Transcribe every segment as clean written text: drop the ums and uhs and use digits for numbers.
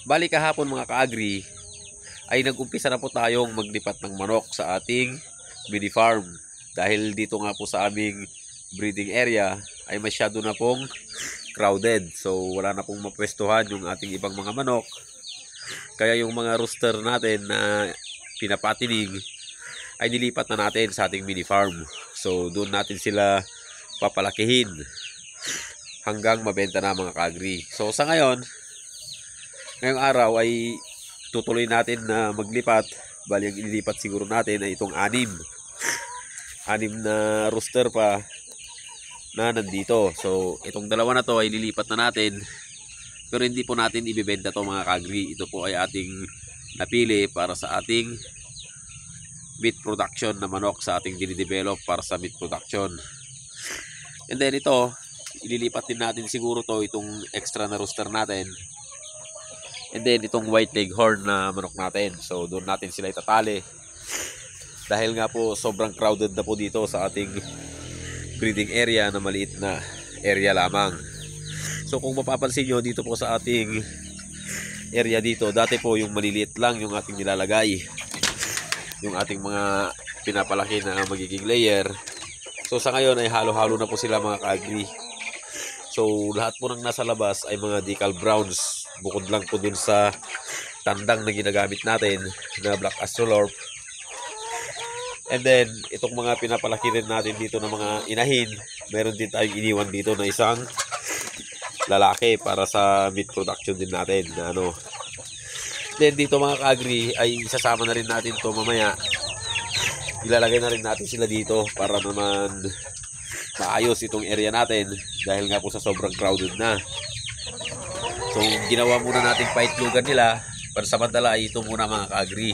Bali kahapon mga ka-agri ay nag-umpisa na po tayong maglipat ng manok sa ating mini farm. Dahil dito nga po sa aming breeding area ay masyado na pong crowded. So wala na pong mapwestuhan yung ating ibang mga manok. Kaya yung mga rooster natin na pinapatinig ay nilipat na natin sa ating mini farm. So doon natin sila papalakihin hanggang mabenta na mga ka-agri. So sa ngayong araw ay tutuloy natin na maglipat. Bali ang ililipat siguro natin ay itong anim na rooster pa na nandito. So itong dalawa na to ay lilipat na natin, pero hindi po natin ibebenta to mga ka-agri. Ito po ay ating napili para sa ating meat production na manok, sa ating dinidevelop para sa meat production. And then ito, ililipat din natin siguro to, itong extra na rooster natin. And then itong white leghorn na manok natin. So doon natin sila itatali. Dahil nga po sobrang crowded na po dito sa ating breeding area na maliit na area lamang. So kung mapapansin nyo dito po sa ating area dito, dati po yung maliliit lang yung ating nilalagay, yung ating mga pinapalaki na magiging layer. So sa ngayon ay halo-halo na po sila mga ka-agri. So lahat po ng nasa labas ay mga decal browns, bukod lang po dun sa tandang na ginagamit natin na black astrolorp. And then itong mga pinapalaki rin natin dito ng mga inahin, meron din tayong iniwan dito na isang lalaki para sa meat production din natin na ano. Then dito mga ka-agri ay isasama na rin natin to mamaya. Ilalagay na rin natin sila dito para naman maayos itong area natin dahil nga po sa sobrang crowded na. So ginawa muna natin paitlogan nila, pansamantala ay ito muna mga ka-agri.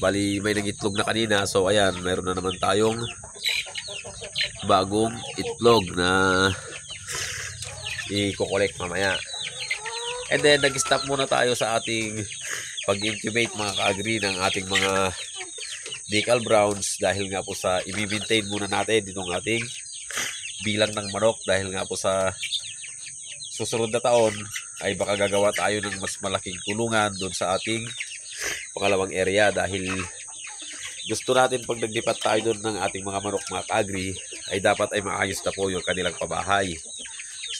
Bali may nangitlog na kanina, so ayan, mayroon na naman tayong bagong itlog na i-collect mamaya. And then nag-stop muna tayo sa ating pag-incubate mga ka-agri ng ating mga decal browns dahil nga po sa i-maintain muna natin itong ating bilang ng manok, dahil nga po sa susunod na taon ay baka gagawa tayo ng mas malaking kulungan doon sa ating pangalawang area, dahil gusto natin pag naglipat tayo doon ng ating mga manok mga ka-agri ay dapat ay maayos na po yung kanilang pabahay.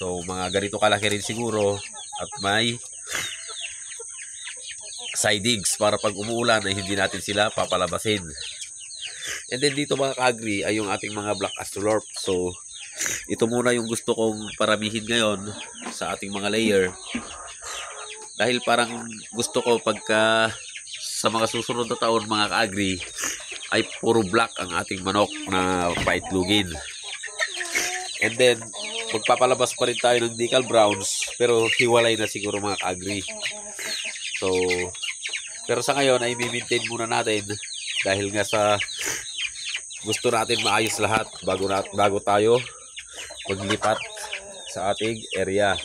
So mga ganito kalaki rin siguro at may sidings para pag umuulan ay hindi natin sila papalabasin. And then dito mga ka-agri ay yung ating mga black astrolorp. So ito muna yung gusto kong paramihin ngayon sa ating mga layer, dahil parang gusto ko pagka sa mga susunod na taon mga ka-agri ay puro black ang ating manok na paitlugin. And then magpapalabas pa rin tayo ng decal browns, pero hiwalay na siguro mga ka-agri. So pero sa ngayon ay i-maintain muna natin dahil nga sa gusto natin maayos lahat bago tayo maglipat sa ating area.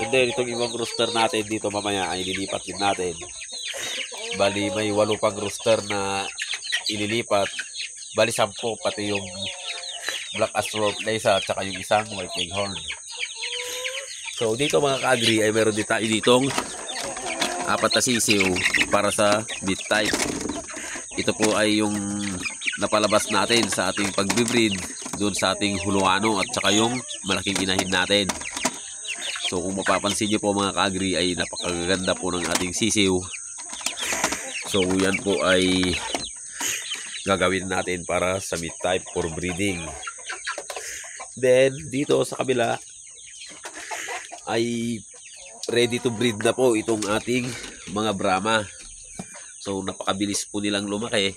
And then itong ibang rooster natin dito mamaya ay ililipat din natin. Bali may 8 pang rooster na ililipat. Bali 10 pati yung black astrolorp na isa at saka yung isang white leghorn. So dito mga ka-agri ay meron din tayo ditong 4 na sisiw para sa meat type. Ito po ay yung napalabas natin sa ating pagbibreed doon sa ating huluano at saka yung malaking inahin natin. So kung mapapansin nyo po mga ka-agri ay napakaganda po ng ating sisiw. So yan po ay gagawin natin para sa meat type for breeding. Then dito sa kabila ay ready to breed na po itong ating mga Brahma. So napakabilis po nilang lumaki.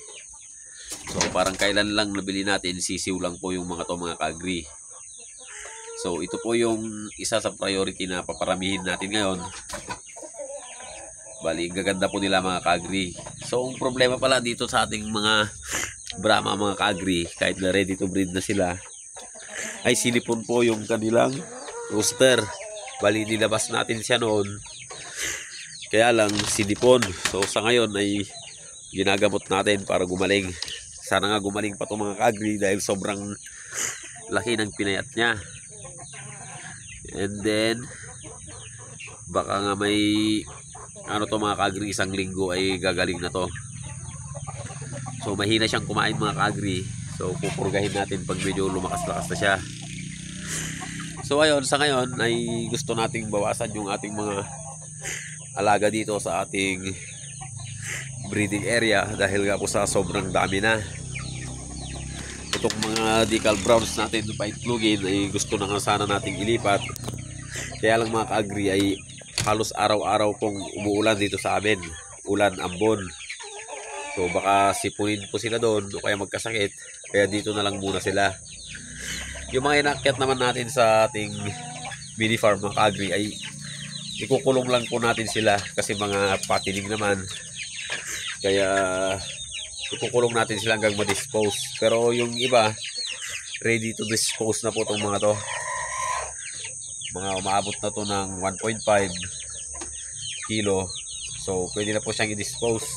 So parang kailan lang nabili natin, sisiw lang po yung mga to mga ka-agri. So ito po yung isa sa priority na paparamihin natin ngayon. Bali gaganda po nila mga ka-agri. So ang problema pala dito sa ating mga Brahma mga ka-agri, kahit na ready to breed na sila, ay silipon po yung kanilang rooster. Bali nilabas natin siya noon, kaya lang silipon. So sa ngayon ay ginagamot natin para gumaling. Sana nga gumaling pa itong mga ka-agri dahil sobrang laki ng pinayat niya. And then Baka nga may ano to mga kagri, isang linggo ay gagaling na to. So mahina siyang kumain mga kagri. So pupurgahin natin pag medyo lumakas-lakas na siya. So ayun, sa ngayon ay gusto nating bawasan yung ating mga alaga dito sa ating breeding area dahil nga po sa sobrang dami na. Itong mga decal browns natin pa itlugin ay gusto na nga sana nating ilipat. Kaya lang mga kaagri ay halos araw-araw pong umuulan dito sa amin. Ulan, ambon. So baka sipunin po sila doon o kaya magkasakit. Kaya dito na lang muna sila. Yung mga inakyat naman natin sa ating mini farm mga kaagri ay ikukulong lang po natin sila kasi mga patining naman. Kaya ikukulong natin sila hanggang ma-dispose. Pero yung iba, ready to dispose na po itong mga to. Mga umaabot na to ng 1.5 kilo. So pwede na po siyang i-dispose.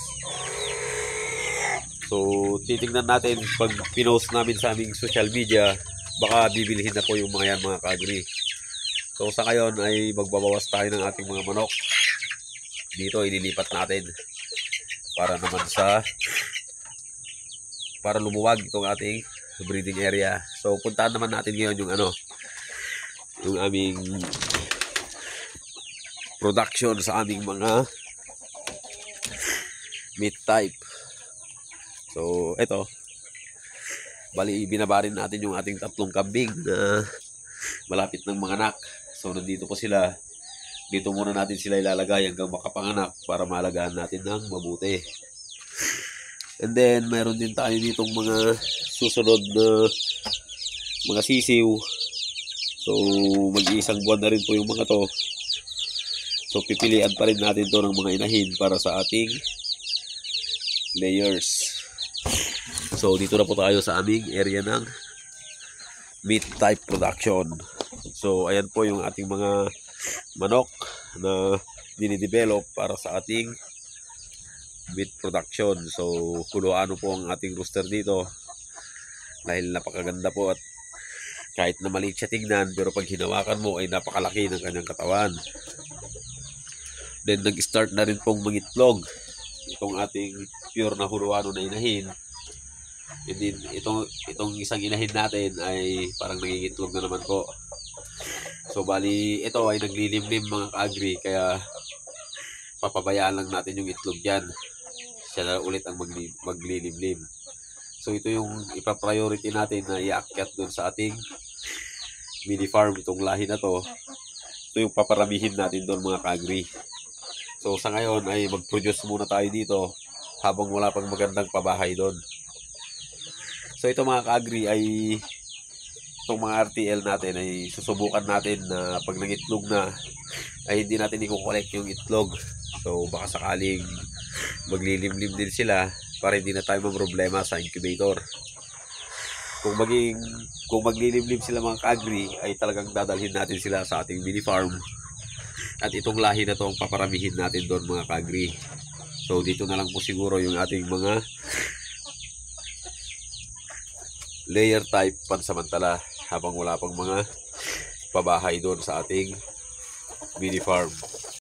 So titingnan natin pag pinost namin sa aming social media, baka bibilihin na po yung mga yan mga kaagri. So sa ngayon ay magbabawas tayo ng ating mga manok. Dito ililipat natin para naman para lumuwag itong ating breeding area. So puntahan naman natin ngayon yung aming production sa aming mga meat type. So ito, bali binabarin natin yung ating 3 kambing na malapit ng mga anak. So nandito po sila. Dito muna natin sila ilalagay hanggang makapanganak para malagaan natin ng mabuti. And then mayroon din tayo ditong mga susunod na mga sisiw. So mag-iisang buwan na rin po yung mga to. So pipilian pa rin natin to ng mga inahin para sa ating layers. So dito na po tayo sa aming area ng meat type production. So ayan po yung ating mga manok na dinidevelop para sa ating meat production. So kuloano po ang ating rooster dito dahil napakaganda po at kahit na maliit siya tignan pero pag hinawakan mo ay napakalaki ng kanyang katawan. Then nag-start na rin pong mangitlog itong ating pure na huluano na inahin. And then itong isang inahin natin ay parang nangingitlog na naman po. So bali ito ay naglilimlim mga kaagri, kaya papabayaan lang natin yung itlog yan. Siya na ulit ang maglilimlim. So ito yung ipa-priority natin na iakyat doon sa ating mini farm, itong lahi na to. Ito yung paparamihin natin doon mga kaagri. So sa ngayon ay mag-produce muna tayo dito habang wala pang magandang pabahay doon. So ito mga kaagri ay itong mga RTL natin ay susubukan natin na pag nangitlog na ay hindi natin i-collect yung itlog. So baka sakaling maglilimlim din sila para hindi na tayo problema sa incubator. Kung maglilimlim sila mga kaagri ay talagang dadalhin natin sila sa ating mini farm. At itong lahi na to ang paparamihin natin doon mga kaagri. So dito na lang po siguro yung ating mga layer type pansamantala habang wala pang mga pabahay doon sa ating mini farm.